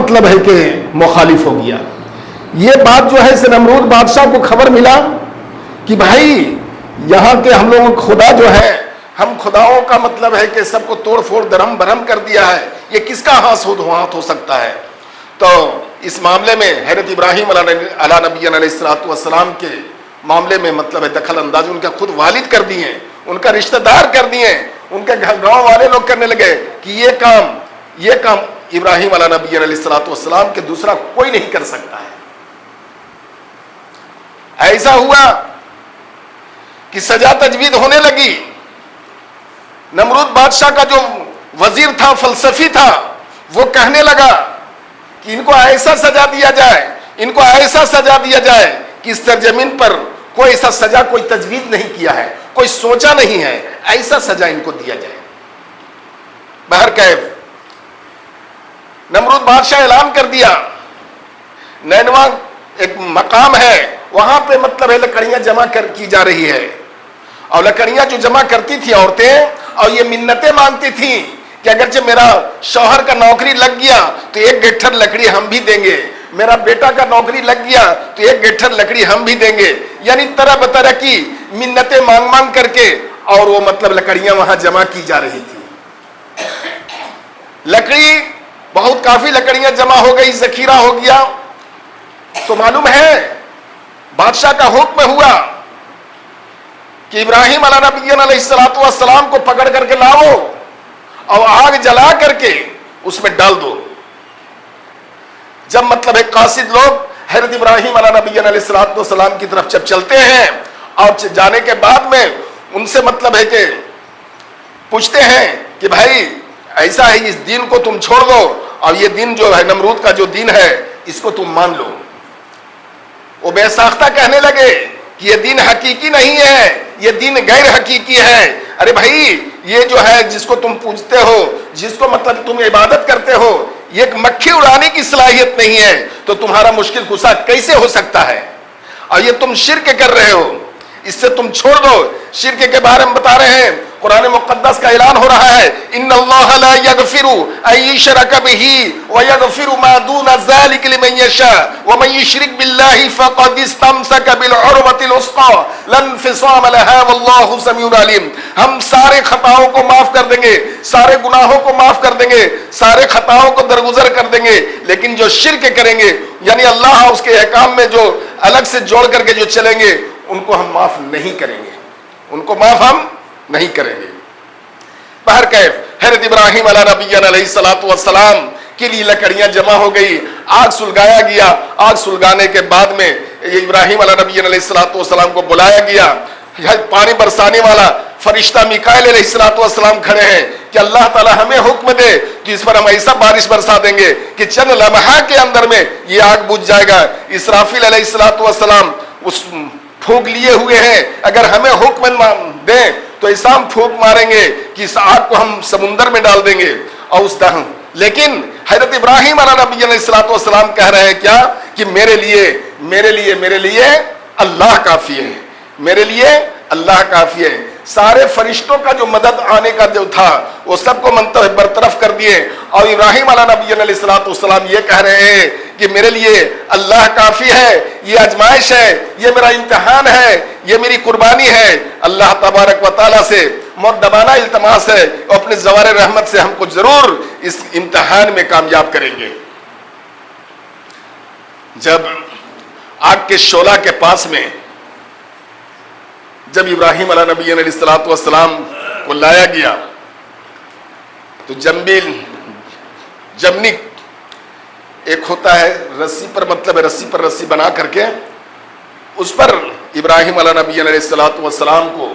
مطلب ہے کہ مخالف ہو گیا. یہ بات جو ہے اس نمرود بادشاہ کو خبر ملا کہ بھائی یہاں کے ہم لوگوں خدا جو ہے, ہم خداؤں کا مطلب ہے کہ سب کو توڑ پھوڑ درہم برہم کر دیا ہے, یہ کس کا ہاتھ ہو سکتا ہے. تو اس معاملے میں حضرت ابراہیم علیہ نبی علیہ السلام کے معاملے میں مطلب ہے دخل اندازی ان کے خود والد کر دیے, ان کا رشتہ دار کر دیے, ان کے گاؤں والے لوگ کرنے لگے کہ یہ کام ابراہیم علیہ نبی علیہ السلام کے دوسرا کوئی نہیں کر سکتا ہے. ایسا ہوا کہ سزا تجوید ہونے لگی. نمرود بادشاہ کا جو وزیر تھا, فلسفی تھا, وہ کہنے لگا کہ ان کو ایسا سزا دیا جائے, ان کو ایسا سزا دیا جائے کہ اس سرزمین پر کوئی ایسا سزا کوئی تجویز نہیں کیا ہے, کوئی سوچا نہیں ہے, ایسا سزا ان کو دیا جائے. بہرکیف نمرود بادشاہ اعلان کر دیا. نینوا ایک مقام ہے, وہاں پہ مطلب ہے لکڑیاں جمع کی جا رہی ہے, اور لکڑیاں جو جمع کرتی تھی عورتیں, اور یہ منتیں مانگتی تھیں کہ اگرچہ میرا شوہر کا نوکری لگ گیا تو ایک گٹھر لکڑی ہم بھی دیں گے, میرا بیٹا کا نوکری لگ گیا تو ایک گٹھر لکڑی ہم بھی دیں گے. یعنی طرح بطرح کی منتیں مانگ کر کے, اور وہ مطلب لکڑیاں وہاں جمع کی جا رہی تھی. لکڑی بہت کافی لکڑیاں جمع ہو گئی, ذخیرہ ہو گیا. تو معلوم ہے بادشاہ کا حکم ہوا کہ ابراہیم علیہ نبی علیہ السلام کو پکڑ کر کے لاؤ اور آگ جلا کر کے اس میں ڈال دو. جب مطلب ہے قاصد لوگ حضرت ابراہیم علیہ نبی علیہ السلام کی طرف جب چلتے ہیں, اور جانے کے بعد میں ان سے مطلب ہے کہ پوچھتے ہیں کہ بھائی ایسا ہے, اس دین کو تم چھوڑ دو, اور یہ دین جو ہے نمرود کا جو دین ہے اس کو تم مان لو. وہ بے ساختہ کہنے لگے کہ یہ دین حقیقی نہیں ہے, یہ دین غیر حقیقی ہے. ارے بھائی یہ جو ہے جس کو تم پوجتے ہو, جس کو مطلب تم عبادت کرتے ہو, یہ ایک مکھی اڑانے کی صلاحیت نہیں ہے, تو تمہارا مشکل کشا کیسے ہو سکتا ہے؟ اور یہ تم شرک کر رہے ہو, اس سے تم چھوڑ دو. شرک کے بارے میں بتا رہے ہیں, قرآن مقدس کا اعلان ہو رہا ہے, ان اللہ لا یغفر ان یشرک بہ ویغفر ما دون ذلک لمن یشاء ومن یشرک باللہ فقد استمسک بالعروۃ الوثقی لا انفصام لها واللہ سمیع علیم. ہم سارے خطاؤں کو معاف کر دیں گے, سارے گناہوں کو معاف کر دیں گے, سارے خطاؤں کو درگزر کر دیں گے, لیکن جو شرک کریں گے یعنی اللہ اس کے احکام میں جو الگ سے جوڑ کر کے جو چلیں گے ان کو ہم معاف نہیں کریں گے, ان کو معاف ہم نہیں کریں گے. بہرکیف حضرت ابراہیم علیہ نبی علیہ السلام کے لیے لکڑیاں جمع ہو گئی, آگ سلگایا گیا. آگ سلگانے کے بعد میں ابراہیم علیہ نبی علیہ السلام کو بلایا گیا. پانی برسانے والا فرشتہ میکائیل علیہ السلام کھڑے ہیں کہ اللہ تعالی ہمیں حکم دے کہ اس پر ہم ایسا بارش برسا دیں گے کہ چند لمحہ کے اندر میں یہ آگ بجھ جائے گا. اسرافیل علیہ السلام اس پھونک لیے ہوئے ہیں, اگر ہمیں حکم دیں تو ایسا ہم پھونک ماریں گے کہ اس آگ کو ہم سمندر میں ڈال دیں گے. اور اس دہن لیکن حضرت ابراہیم علیہ نبی علیہ السلام کہہ رہے ہیں کیا کہ میرے لیے اللہ کافی ہے, میرے لیے اللہ کافی ہے. سارے فرشتوں کا جو مدد آنے کا جو تھا وہ سب کو برطرف کر دیے, اور ابراہیم علیہ نبی علیہ السلام یہ کہہ رہے ہیں کہ میرے لیے اللہ کافی ہے, یہ آزمائش ہے, یہ میرا امتحان ہے, یہ میری قربانی ہے. اللہ تبارک و تعالیٰ سے مؤدبانہ التماس ہے, اور اپنے زوار رحمت سے ہم کو ضرور اس امتحان میں کامیاب کریں گے. جب آگ کے شعلہ کے پاس میں جب ابراہیم علیہ نبی علیہ السلام کو لایا گیا تو جمنی ایک ہوتا ہے رسی پر, مطلب رسی پر رسی بنا کر کے اس پر ابراہیم علیہ نبی علیہ السلام کو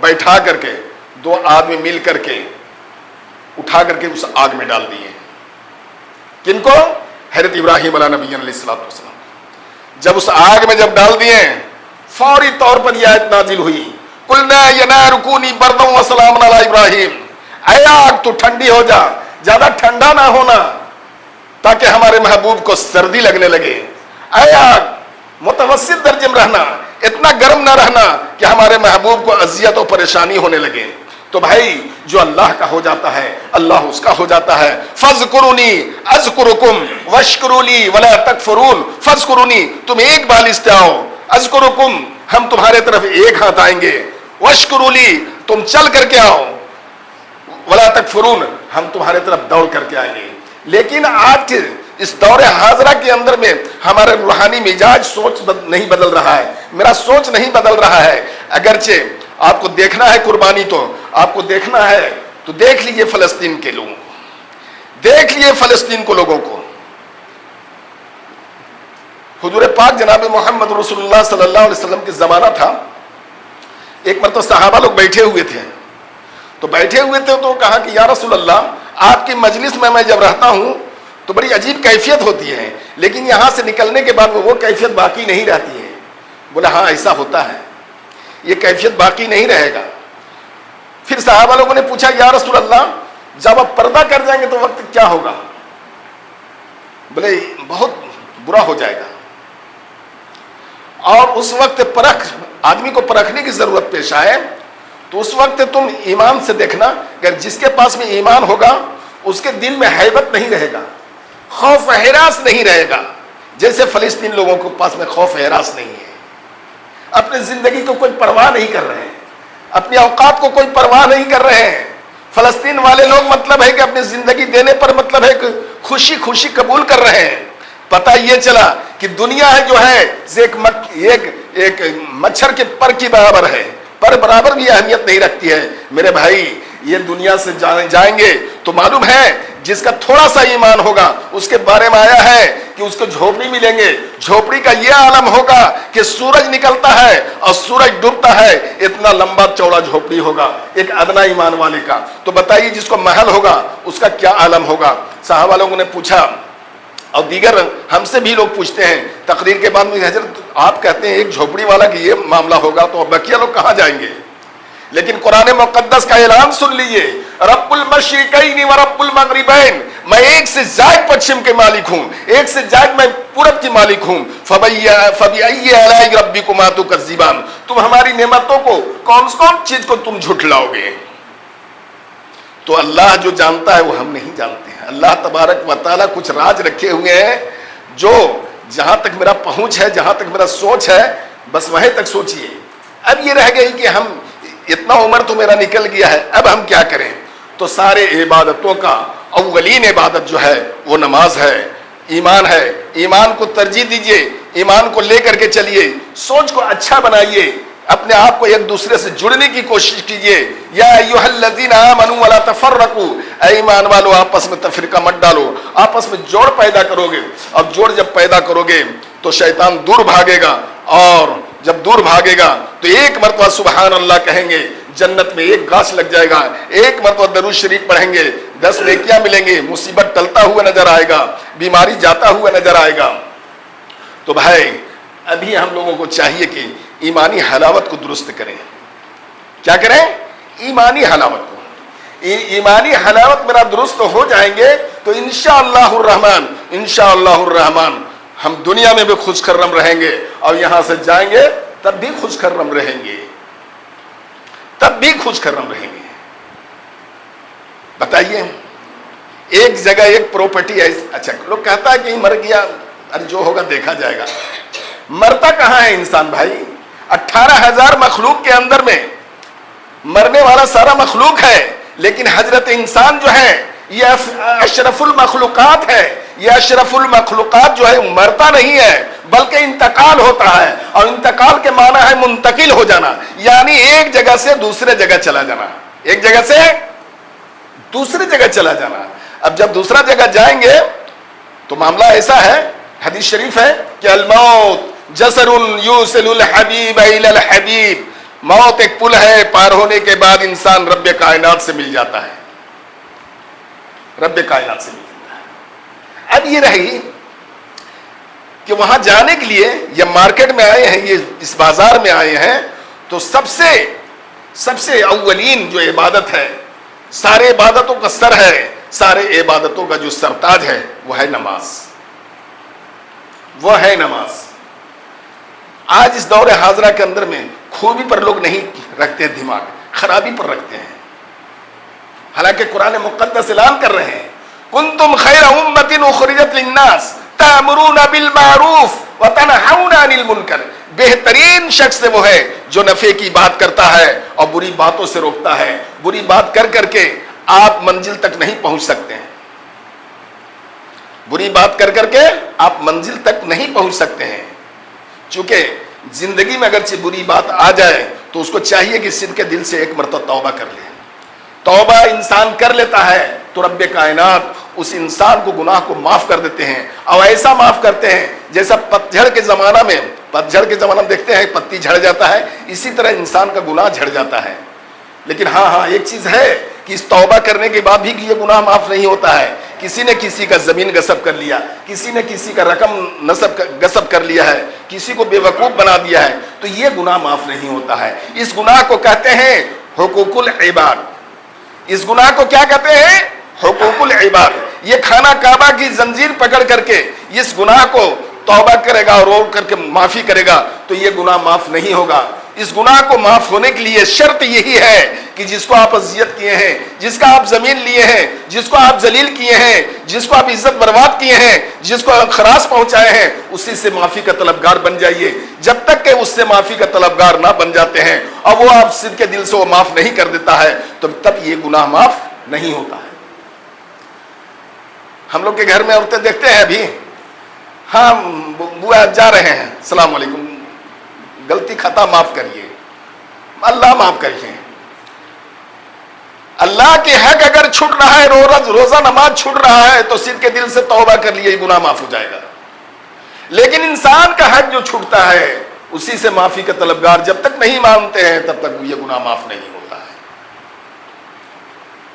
بیٹھا کر کے دو آدمی مل کر کے اٹھا کر کے اس آگ میں ڈال دیے. کن کو؟ حضرت ابراہیم علیہ نبی علیہ السلام. جب اس آگ میں جب ڈال دیے فوری طور پر یہ آیت نازل ہوئی, قلنا یا نار کونی بردا وسلام علی ابراہیم, اے آگ تو ٹھنڈی ہو جا, زیادہ ٹھنڈا نہ ہونا تاکہ ہمارے محبوب کو سردی لگنے لگے. اے آگ متوسط درجے میں رہنا, اتنا گرم نہ رہنا کہ ہمارے محبوب کو اذیت و پریشانی ہونے لگے. تو بھائی جو اللہ کا ہو جاتا ہے اللہ اس کا ہو جاتا ہے. فَاذْكُرُونِي أَذْكُرُكُمْ وَاشْكُرُوا لِي وَلَا تَكْفُرُونَ. فَاذْكُرُونِي تم ایک بالش پہ آؤ, اذکرکم ہم تمہارے طرف ایک ہاتھ آئیں گے, واشکروا لی تم چل کر کے آؤ, ولا تکفرون ہم تمہارے طرف دوڑ کر کے آئیں گے. لیکن آج کے اس دور حاضرہ کے اندر میں ہمارا روحانی مزاج سوچ نہیں بدل رہا ہے, میرا سوچ نہیں بدل رہا ہے. اگرچہ آپ کو دیکھنا ہے قربانی, تو آپ کو دیکھنا ہے تو دیکھ لیجئے فلسطین کے لوگوں کو, دیکھ لیجئے فلسطین کو لوگوں کو. حضور پاک جناب محمد رسول اللہ صلی اللہ علیہ وسلم کے زمانہ تھا, ایک مرتبہ صحابہ لوگ بیٹھے ہوئے تھے, تو بیٹھے ہوئے تھے تو کہا کہ یا رسول اللہ آپ کی مجلس میں جب رہتا ہوں تو بڑی عجیب کیفیت ہوتی ہے, لیکن یہاں سے نکلنے کے بعد وہ کیفیت باقی نہیں رہتی ہے. بولا ہاں ایسا ہوتا ہے, یہ کیفیت باقی نہیں رہے گا. پھر صحابہ لوگوں نے پوچھا یا رسول اللہ جب آپ پردہ کر جائیں گے تو وقت کیا ہوگا؟ بولے بہت برا ہو جائے گا, اور اس وقت آدمی کو پرکھنے کی ضرورت پیش آئے تو اس وقت تم ایمان سے دیکھنا, اگر جس کے پاس میں ایمان ہوگا اس کے دل میں ہیبت نہیں رہے گا, خوف و ہراس نہیں رہے گا, جیسے فلسطین لوگوں کے پاس میں خوف و ہراس نہیں ہے. اپنی زندگی کو کوئی پرواہ نہیں کر رہے ہیں, اپنی اوقات کو کوئی پرواہ نہیں کر رہے ہیں. فلسطین والے لوگ مطلب ہے کہ اپنی زندگی دینے پر مطلب ہے کہ خوشی خوشی قبول کر رہے ہیں. پتہ یہ چلا کہ دنیا ہے جو ہے ایک مچھر کے پر کی برابر ہے, پر برابر بھی اہمیت نہیں رکھتی ہے. میرے بھائی یہ دنیا سے جائیں گے تو معلوم ہے جس کا تھوڑا سا ایمان ہوگا اس کے بارے میں آیا ہے کہ اس کو جھوپڑی ملیں گے. جھوپڑی کا یہ عالم ہوگا کہ سورج نکلتا ہے اور سورج ڈوبتا ہے, اتنا لمبا چوڑا جھوپڑی ہوگا ایک ادنا ایمان والے کا. تو بتائیے جس کو محل ہوگا اس کا کیا عالم ہوگا. صحابہ لوگوں نے پوچھا, اور دیگر ہم سے بھی لوگ پوچھتے ہیں تقریر کے بعد میں, حضرت آپ کہتے ہیں ایک جھوپڑی والا کہ یہ معاملہ ہوگا تو بقیہ لوگ کہاں جائیں گے؟ لیکن قرآن مقدس کا اعلان سن لیجئے, رب المشرقین و رب المغربین, میں ایک سے زائد پچھم کے مالک ہوں, ایک سے زائد میں پورب کی مالک ہوں. فبأي آلاء ربكما تكذبان, تم ہماری نعمتوں کو کون چیز کو تم جھٹلاؤ گے؟ تو اللہ جو جانتا ہے وہ ہم نہیں جانتے ہیں. اللہ تبارک و تعالیٰ کچھ راز رکھے ہوئے ہیں جو جہاں تک میرا پہنچ ہے, جہاں تک میرا سوچ ہے, بس وہیں تک سوچئے. اب یہ رہ گئی کہ ہم اتنا عمر تو میرا نکل گیا ہے, اب ہم کیا کریں؟ تو سارے عبادتوں کا اولین عبادت جو ہے وہ نماز ہے, ایمان ہے. ایمان کو ترجیح دیجئے, ایمان کو لے کر کے چلیے, سوچ کو اچھا بنائیے, اپنے آپ کو ایک دوسرے سے جڑنے کی کوشش کیجئے. یا ایھا الذین آمنوا ولا تفرقوا, اے ایمان والو آپس میں تفرقہ مت ڈالو, آپس میں جوڑ پیدا کرو گے. اور جوڑ جب پیدا کرو گے تو شیطان دور بھاگے گا, اور جب دور بھاگے گا تو ایک مرتبہ سبحان اللہ کہیں گے, جنت میں ایک گاچھ لگ جائے گا. ایک مرتبہ درود شریف پڑھیں گے 10 نیکیاں ملیں گے, مصیبت ٹلتا ہوا نظر آئے گا, بیماری جاتا ہوا نظر آئے گا. تو بھائی ابھی ہم لوگوں کو چاہیے کہ ایمانی حلاوت کو درست کریں. کیا کریں؟ ایمانی حلاوت کو. ایمانی حلاوت میرا درست ہو جائیں گے تو انشاءاللہ الرحمن, انشاءاللہ الرحمن ہم دنیا میں بھی خوش خرم رہیں گے, اور یہاں سے جائیں گے تب بھی خوش خرم رہیں گے, تب بھی خوش خرم رہیں گے. بتائیے ایک جگہ ایک پراپرٹی ہے, اچھا لوگ کہتا ہے کہ مر گیا, ارے جو ہوگا دیکھا جائے گا. مرتا کہاں ہے انسان بھائی؟ 18,000 مخلوق کے اندر میں مرنے والا سارا مخلوق ہے, لیکن حضرت انسان جو ہے یہ اشرف المخلوقات ہے. یہ اشرف المخلوقات جو ہے مرتا نہیں ہے بلکہ انتقال ہوتا ہے, اور انتقال کے معنی ہے منتقل ہو جانا, یعنی ایک جگہ سے دوسرے جگہ چلا جانا, ایک جگہ سے دوسری جگہ چلا جانا. اب جب دوسرا جگہ جائیں گے تو معاملہ ایسا ہے, حدیث شریف ہے کہ الموت جسر یوصل الحبیب الی الحبیب, موت ایک پل ہے, پار ہونے کے بعد انسان رب کائنات سے مل جاتا ہے, رب کائنات سے مل جاتا ہے. اب یہ رہی کہ وہاں جانے کے لیے یہ مارکیٹ میں آئے ہیں, یہ اس بازار میں آئے ہیں, تو سب سے اولین جو عبادت ہے, سارے عبادتوں کا سر ہے, سارے عبادتوں کا جو سرتاج ہے وہ ہے نماز, وہ ہے نماز. آج اس دور حاضرہ کے اندر میں خوبی پر لوگ نہیں رکھتے, دماغ خرابی پر رکھتے ہیں. حالانکہ قرآن مقدس اعلان کر رہے ہیں کنتم خیر امۃ اخرجت للناس تأمرون بالمعروف وتنہون عن المنکر، بہترین شخص وہ ہے جو نفع کی بات کرتا ہے اور بری باتوں سے روکتا ہے۔ بری بات کر کر کے آپ منزل تک نہیں پہنچ سکتے ہیں، بری بات کر کر کے آپ منزل تک نہیں پہنچ سکتے ہیں، چونکہ زندگی میں اگرچہ بری بات آ جائے تو اس کو چاہیے کہ صدق دل سے ایک مرتبہ توبہ کر لے۔ توبہ انسان کر لیتا ہے تو رب کائنات اس انسان کو گناہ کو معاف کر دیتے ہیں، اور ایسا معاف کرتے ہیں جیسا پتجھڑ کے زمانہ میں دیکھتے ہیں پتی جھڑ جاتا ہے، اسی طرح انسان کا گناہ جھڑ جاتا ہے۔ لیکن ہاں ایک چیز ہے کہ اس توبہ کرنے کے بعد بھی یہ گناہ معاف نہیں ہوتا ہے۔ کسی نے کسی کا زمین غصب کر لیا، کسی نے کسی کا رقم غصب کر لیا ہے، کسی کو بے وقوف بنا دیا ہے، تو یہ گناہ معاف نہیں ہوتا ہے۔ اس گناہ کو کہتے ہیں حقوق العباد۔ اس گناہ کو کیا کہتے ہیں؟ حقوق العباد۔ یہ خانہ کعبہ کی زنجیر پکڑ کر کے اس گناہ کو توبہ کرے گا اور رو کر کے معافی کرے گا تو یہ گناہ معاف نہیں ہوگا۔ اس گناہ کو معاف ہونے کے لیے شرط یہی ہے کہ جس کو آپ اذیت کیے ہیں، جس کا آپ زمین لیے ہیں، جس کو آپ ذلیل کیے ہیں، جس کو آپ عزت برباد کیے ہیں، جس کو آپ خراس پہنچائے ہیں، اسی سے معافی کا طلبگار بن جائیے۔ جب تک کہ اس سے معافی کا طلبگار نہ بن جاتے ہیں اور وہ آپ صدق دل سے وہ معاف نہیں کر دیتا ہے تو تب یہ گناہ معاف نہیں ہوتا ہے۔ ہم لوگ کے گھر میں عورتیں دیکھتے ہیں ابھی، ہاں بوا جا رہے ہیں، السلام علیکم، غلطی خطا معاف کریے، اللہ معاف کریے۔ اللہ کے حق اگر چھوٹ رہا ہے، روزہ نماز چھوٹ رہا ہے تو صدق کے دل سے توبہ کر لیے، گناہ معاف ہو جائے گا۔ لیکن انسان کا حق جو چھوٹتا ہے اسی سے معافی کا طلبگار جب تک نہیں مانتے ہیں تب تک یہ گناہ معاف نہیں ہوتا ہے۔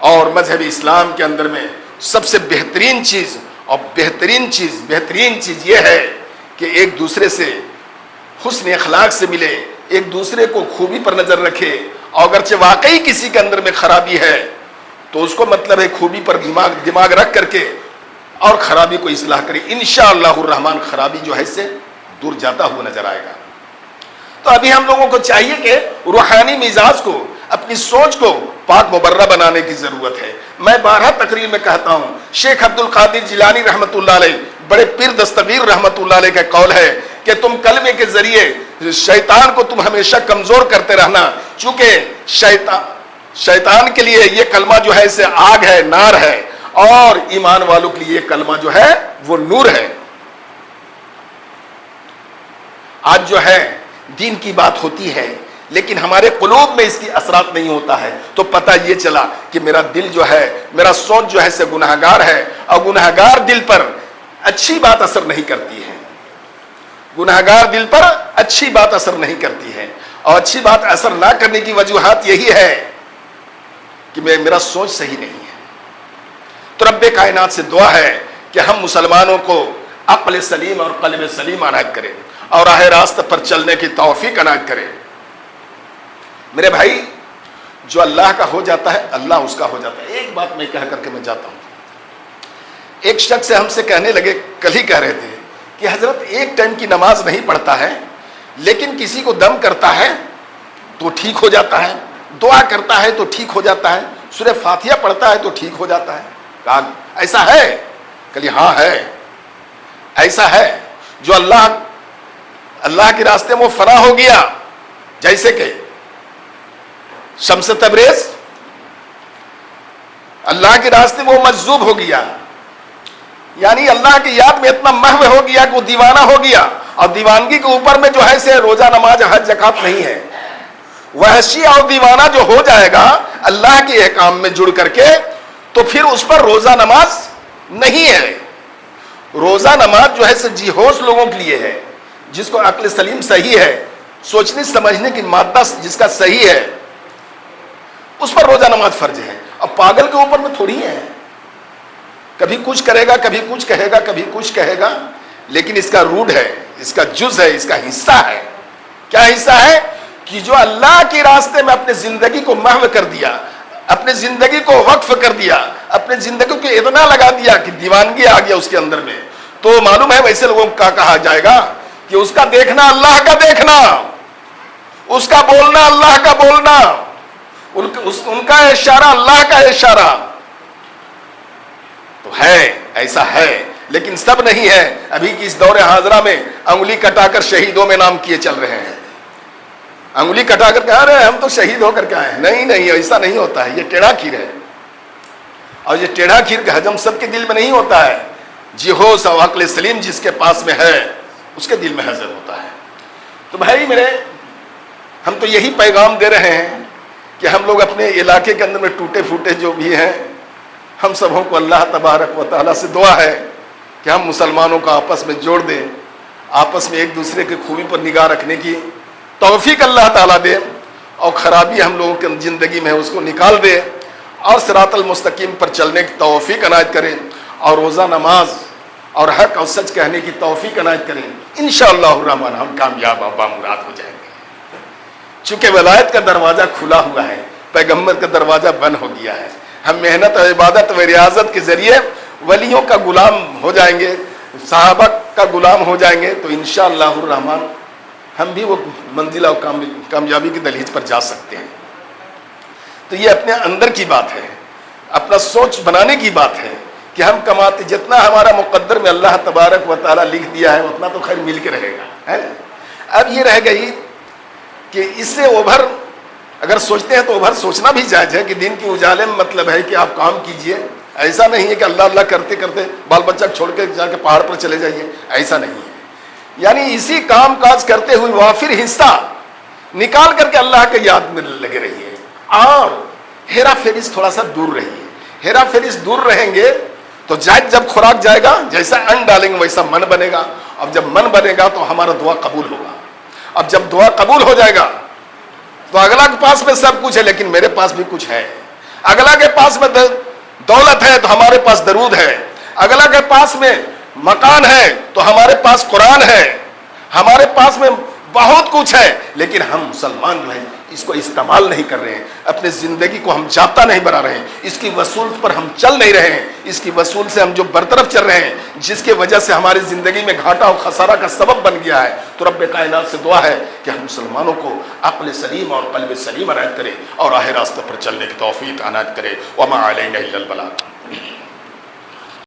اور مذہب اسلام کے اندر میں سب سے بہترین چیز یہ ہے کہ ایک دوسرے سے حسن اخلاق سے ملے، ایک دوسرے کو خوبی پر نظر رکھے، اور اگرچہ واقعی کسی کے اندر میں خرابی ہے تو اس کو مطلب ہے خوبی پر دماغ رکھ کر کے اور خرابی کو اصلاح کرے۔ انشاءاللہ الرحمن خرابی جو ہے اس سے دور جاتا ہوا نظر آئے گا۔ تو ابھی ہم لوگوں کو چاہیے کہ روحانی مزاج کو، اپنی سوچ کو پاک مبرہ بنانے کی ضرورت ہے۔ میں بارہا تقریر میں کہتا ہوں، شیخ عبد القادر جیلانی رحمۃ اللہ علیہ، بڑے پیر دستگیر رحمۃ اللہ علیہ کا قول ہے کہ تم کلمے کے ذریعے شیطان کو تم ہمیشہ کمزور کرتے رہنا، چونکہ شیطان کے لیے یہ کلمہ جو ہے اسے آگ ہے، نار ہے، اور ایمان والوں کے لیے یہ کلمہ جو ہے وہ نور ہے۔ آج جو ہے دین کی بات ہوتی ہے لیکن ہمارے قلوب میں اس کی اثرات نہیں ہوتا ہے، تو پتہ یہ چلا کہ میرا دل جو ہے، میرا سوچ جو ہے سے گناہگار ہے، اور گناہگار دل پر اچھی بات اثر نہیں کرتی ہے۔ گناہگار دل پر اچھی بات اثر نہیں کرتی ہے، اور اچھی بات اثر نہ کرنے کی وجوہات یہی ہے کہ میرا سوچ صحیح نہیں ہے۔ تو رب کائنات سے دعا ہے کہ ہم مسلمانوں کو عقل سلیم اور قلب سلیم عنایت کرے اور راہ راست پر چلنے کی توفیق عنایت کرے۔ میرے بھائی، جو اللہ کا ہو جاتا ہے اللہ اس کا ہو جاتا ہے۔ ایک بات میں کہہ کر کے میں جاتا ہوں، ایک شخص سے ہم سے کہنے لگے، کل ہی کہہ رہے تھے کہ حضرت ایک ٹائم کی نماز نہیں پڑھتا ہے لیکن کسی کو دم کرتا ہے تو ٹھیک ہو جاتا ہے، دعا کرتا ہے تو ٹھیک ہو جاتا ہے، سورہ فاتحہ پڑھتا ہے تو ٹھیک ہو جاتا ہے۔ کہا ایسا ہے؟ کہ ہاں ہے، ایسا ہے۔ جو اللہ کے راستے میں فنا ہو گیا، جیسے کہ شمس تبریز اللہ کے راستے میں وہ مجذوب ہو گیا، یعنی اللہ کی یاد میں اتنا محو ہو گیا کہ وہ دیوانہ ہو گیا، اور دیوانگی کے اوپر میں جو ہے سے روزہ نماز حج زکات نہیں ہے۔ وحشی اور دیوانہ جو ہو جائے گا اللہ کے احکام میں جڑ کر کے تو پھر اس پر روزہ نماز نہیں ہے۔ روزہ نماز جو ہے سے جی ہوش لوگوں کے لیے ہے، جس کو عقل سلیم صحیح ہے، سوچنے سمجھنے کی مادہ جس کا صحیح ہے، اس پر روزہ نماز فرض ہے۔ اب پاگل کے اوپر میں تھوڑی ہے، کبھی کچھ کرے گا، کبھی کچھ کہے گا، کبھی کچھ کہے گا، لیکن اس کا روٹ ہے، اس کا جز ہے، اس کا حصہ ہے۔ کیا حصہ ہے؟ کہ جو اللہ کے راستے میں اپنے زندگی کو محو کر دیا، اپنے زندگی کو وقف کر دیا، اپنے زندگی کو اتنا لگا دیا کہ دیوانگی آ گیا اس کے اندر میں، تو معلوم ہے ویسے لوگوں کا کہا جائے گا کہ اس کا دیکھنا اللہ کا دیکھنا، اس کا بولنا اللہ کا بولنا، ان کا اشارہ اللہ کا اشارہ تو ہے، ایسا ہے، لیکن سب نہیں ہے۔ ابھی کی اس دور حاضرہ میں انگلی کٹا کر شہیدوں میں نام کیے چل رہے ہیں، انگلی کٹا کر کہہ رہے ہیں ہم تو شہید ہو کر کے آئے ہیں۔ نہیں، ایسا نہیں ہوتا ہے، یہ ٹیڑھا کھیر ہے، اور یہ ٹیڑھا کھیر کا حجم سب کے دل میں نہیں ہوتا ہے۔ جی ہوش اور عقل سلیم جس کے پاس میں ہے اس کے دل میں حضر ہوتا ہے۔ تو بھائی میرے، ہم تو یہی پیغام دے رہے ہیں کہ ہم لوگ اپنے علاقے کے اندر میں ٹوٹے پھوٹے جو بھی ہیں، ہم سبوں کو اللہ تبارک و تعالیٰ سے دعا ہے کہ ہم مسلمانوں کو آپس میں جوڑ دیں، آپس میں ایک دوسرے کی خوبی پر نگاہ رکھنے کی توفیق اللہ تعالیٰ دے، اور خرابی ہم لوگوں کی زندگی میں اس کو نکال دے، اور صراط المستقیم پر چلنے کی توفیق عنایت کریں، اور روزہ نماز اور حق اور سچ کہنے کی توفیق عنایت کریں۔ انشاءاللہ الرحمن ہم کامیاب اور بامراد ہو جائیں گے۔ چونکہ ولایت کا دروازہ کھلا ہوا ہے، پیغمبر کا دروازہ بند ہو گیا ہے، ہم محنت و عبادت و ریاضت کے ذریعے ولیوں کا غلام ہو جائیں گے، صحابہ کا غلام ہو جائیں گے، تو انشاءاللہ الرحمن ہم بھی وہ منزلہ و کامیابی کی دہلیز پر جا سکتے ہیں۔ تو یہ اپنے اندر کی بات ہے، اپنا سوچ بنانے کی بات ہے کہ ہم کماتے، جتنا ہمارا مقدر میں اللہ تبارک و تعالیٰ لکھ دیا ہے اتنا تو خیر مل کے رہے گا، ہے نا؟ اب یہ رہ گئی کہ اس سے اوبھر اگر سوچتے ہیں تو اوبھر سوچنا بھی جائز ہے کہ دین کی اجالے میں مطلب ہے کہ آپ کام کیجئے، ایسا نہیں ہے کہ اللہ اللہ کرتے کرتے بال بچہ چھوڑ کے جا کے پہاڑ پر چلے جائیے، ایسا نہیں ہے۔ یعنی اسی کام کاج کرتے ہوئے وافر حصہ نکال کر کے اللہ کے یاد میں لگے رہیے، اور ہیرا فیریز تھوڑا سا دور رہیے۔ ہیرا فیریز دور رہیں گے تو جب خوراک جائے گا، جیسا ان ڈالیں گے ویسا من بنے گا، اب جب من بنے گا تو ہمارا دعا قبول ہوگا، اب جب دعا قبول ہو جائے گا تو اگلا کے پاس میں سب کچھ ہے لیکن میرے پاس بھی کچھ ہے، اگلا کے پاس میں دولت ہے تو ہمارے پاس درود ہے، اگلا کے پاس میں مکان ہے تو ہمارے پاس قرآن ہے، ہمارے پاس میں بہت کچھ ہے، لیکن ہم مسلمان جو ہیں اس کو استعمال نہیں کر رہے ہیں، اپنے زندگی کو ہم جابطہ نہیں بنا رہے ہیں، اس کی وصول پر ہم چل نہیں رہے ہیں، اس کی وصول سے ہم جو برطرف چل رہے ہیں جس کی وجہ سے ہماری زندگی میں گھاٹا اور خسارہ کا سبب بن گیا ہے۔ تو رب کائنات سے دعا ہے کہ ہم مسلمانوں کو عقل سلیم اور قلب سلیم عنایت کرے اور راہ راستہ پر چلنے کی توفیق عنایت کرے۔ وما علینا الا البلاغ۔